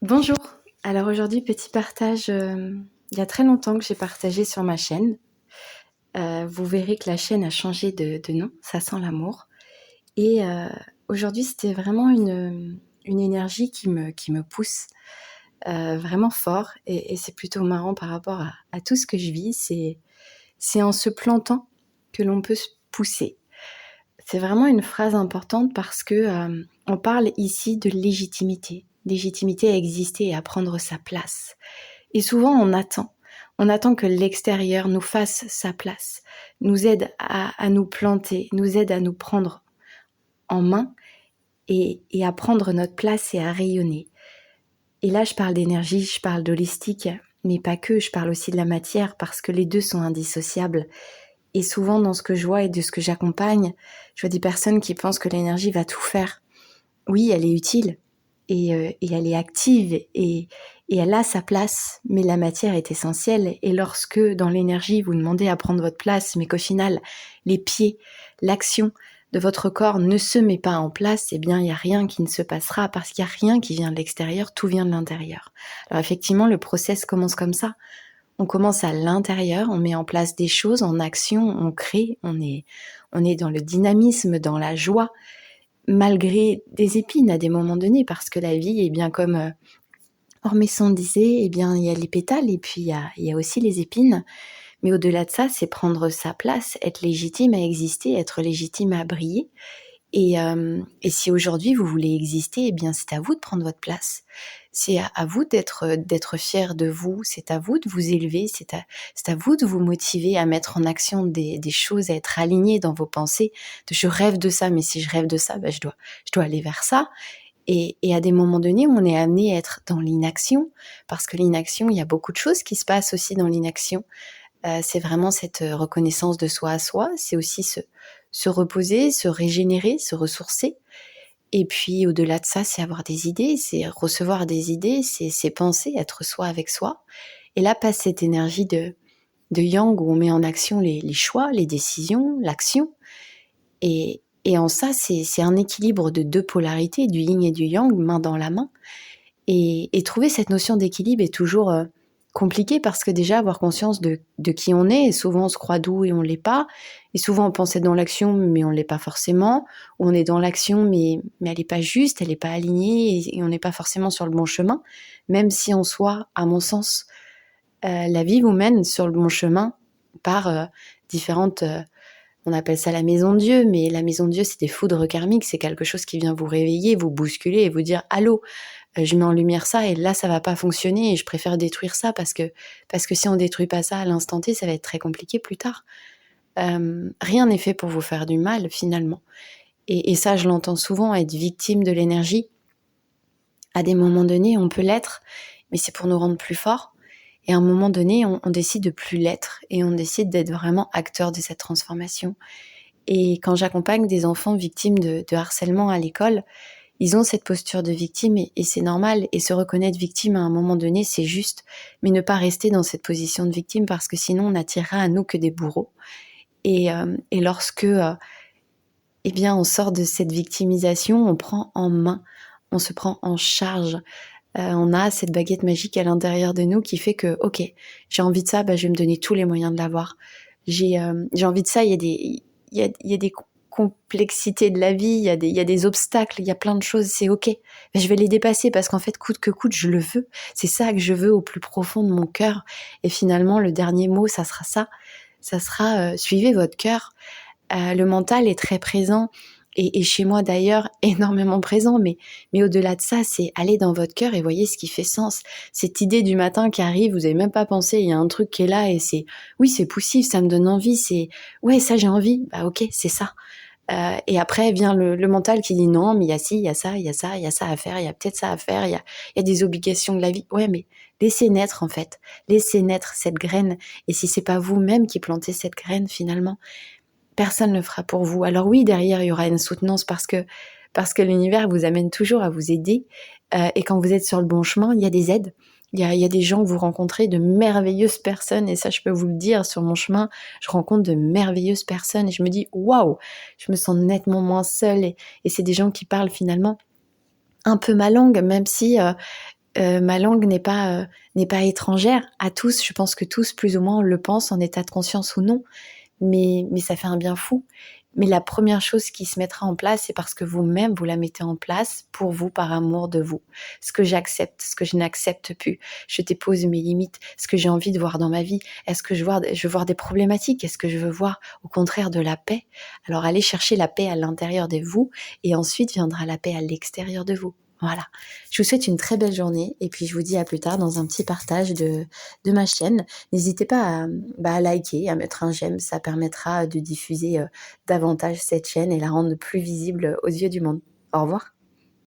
Bonjour. Alors aujourd'hui, petit partage. Il y a très longtemps que j'ai partagé sur ma chaîne. Vous verrez que la chaîne a changé de nom. Ça sent l'amour. Et aujourd'hui, c'était vraiment une énergie qui me pousse vraiment fort. Et c'est plutôt marrant par rapport à tout ce que je vis. C'est en se plantant que l'on peut se pousser. C'est vraiment une phrase importante parce que on parle ici de légitimité. Légitimité à exister et à prendre sa place. Et souvent, on attend que l'extérieur nous fasse sa place, nous aide à nous planter, nous aide à nous prendre en main et à prendre notre place et à rayonner. Et là, je parle d'énergie, je parle d'holistique, mais pas que, je parle aussi de la matière parce que les deux sont indissociables. Et souvent, dans ce que je vois et de ce que j'accompagne, je vois des personnes qui pensent que l'énergie va tout faire. Oui, elle est utile et elle est active et elle a sa place, mais la matière est essentielle. Et lorsque dans l'énergie vous demandez à prendre votre place, mais qu'au final les pieds, l'action de votre corps ne se met pas en place, eh bien il n'y a rien qui ne se passera parce qu'il n'y a rien qui vient de l'extérieur, tout vient de l'intérieur. Alors effectivement, le process commence comme ça. On commence à l'intérieur, on met en place des choses en action, on crée, on est dans le dynamisme, dans la joie, malgré des épines à des moments donnés, parce que la vie est bien comme Ormesson disait, eh bien il y a les pétales et puis il y a aussi les épines. Mais au-delà de ça, c'est prendre sa place, être légitime à exister, être légitime à briller. Et si aujourd'hui vous voulez exister, eh bien c'est à vous de prendre votre place. C'est à vous d'être fier de vous, c'est à vous de vous élever, c'est à vous de vous motiver à mettre en action des choses, à être aligné dans vos pensées. Je rêve de ça, mais si je rêve de ça, je dois aller vers ça. Et à des moments donnés, on est amené à être dans l'inaction, parce que l'inaction, il y a beaucoup de choses qui se passent aussi dans l'inaction. C'est vraiment cette reconnaissance de soi à soi, c'est aussi se reposer, se régénérer, se ressourcer. Et puis au-delà de ça, c'est avoir des idées, c'est recevoir des idées, c'est penser, être soi avec soi. Et là passe cette énergie de yang où on met en action les choix, les décisions, l'action. Et en ça, c'est un équilibre de deux polarités, du yin et du yang, main dans la main. Et trouver cette notion d'équilibre est toujours compliqué parce que déjà avoir conscience de qui on est, et souvent on se croit doux et on l'est pas, et souvent on pense être dans l'action mais on l'est pas forcément, ou on est dans l'action mais elle est pas juste, elle est pas alignée et on n'est pas forcément sur le bon chemin, même si en soi, à mon sens, la vie vous mène sur le bon chemin par différentes on appelle ça la maison de Dieu, mais la maison de Dieu, c'est des foudres karmiques, c'est quelque chose qui vient vous réveiller, vous bousculer et vous dire allô, je mets en lumière ça et là ça va pas fonctionner et je préfère détruire ça parce que si on détruit pas ça à l'instant T, ça va être très compliqué plus tard. Rien n'est fait pour vous faire du mal finalement. Et ça, je l'entends souvent, être victime de l'énergie. À des moments donnés, on peut l'être, mais c'est pour nous rendre plus forts. Et à un moment donné, on décide de plus l'être et on décide d'être vraiment acteur de cette transformation. Et quand j'accompagne des enfants victimes de harcèlement à l'école, ils ont cette posture de victime et c'est normal. Et se reconnaître victime à un moment donné, c'est juste. Mais ne pas rester dans cette position de victime parce que sinon on n'attirera à nous que des bourreaux. Et lorsque eh bien, on sort de cette victimisation, on prend en main, on se prend en charge. On a cette baguette magique à l'intérieur de nous qui fait que, ok, j'ai envie de ça, je vais me donner tous les moyens de l'avoir. J'ai envie de ça, il y a des complexités de la vie, il y a des obstacles, il y a plein de choses, c'est ok. Mais je vais les dépasser parce qu'en fait, coûte que coûte, je le veux. C'est ça que je veux au plus profond de mon cœur. Et finalement, le dernier mot, ça sera ça. Ça sera suivez votre cœur. Le mental est très présent et chez moi d'ailleurs énormément présent, mais au-delà de ça, c'est aller dans votre cœur et voyez ce qui fait sens. Cette idée du matin qui arrive, vous avez même pas pensé, il y a un truc qui est là et c'est oui, c'est poussif, ça me donne envie, c'est ouais, ça j'ai envie, ok, c'est ça. Et après vient le mental qui dit non, mais il y a ci, il y a ça, il y a ça, il y a ça à faire, il y a peut-être ça à faire, il y a des obligations de la vie. Ouais, mais laissez naître en fait, laissez naître cette graine. Et si c'est pas vous-même qui plantez cette graine finalement, personne ne le fera pour vous. Alors oui, derrière, il y aura une soutenance parce que l'univers vous amène toujours à vous aider. Et quand vous êtes sur le bon chemin, il y a des aides. Il y a des gens que vous rencontrez, de merveilleuses personnes. Et ça, je peux vous le dire, sur mon chemin, je rencontre de merveilleuses personnes. Et je me dis, waouh, je me sens nettement moins seule. Et c'est des gens qui parlent finalement un peu ma langue, même si ma langue n'est pas étrangère à tous. Je pense que tous, plus ou moins, on le pense en état de conscience ou non, mais ça fait un bien fou. Mais la première chose qui se mettra en place, c'est parce que vous-même, vous la mettez en place pour vous, par amour de vous. Ce que j'accepte, ce que je n'accepte plus. Je dépose mes limites, ce que j'ai envie de voir dans ma vie. Est-ce que je veux voir des problématiques? Est-ce que je veux voir, au contraire, de la paix? Alors, allez chercher la paix à l'intérieur de vous et ensuite viendra la paix à l'extérieur de vous. Voilà. Je vous souhaite une très belle journée et puis je vous dis à plus tard dans un petit partage de ma chaîne. N'hésitez pas à liker, à mettre un j'aime, ça permettra de diffuser davantage cette chaîne et la rendre plus visible aux yeux du monde. Au revoir.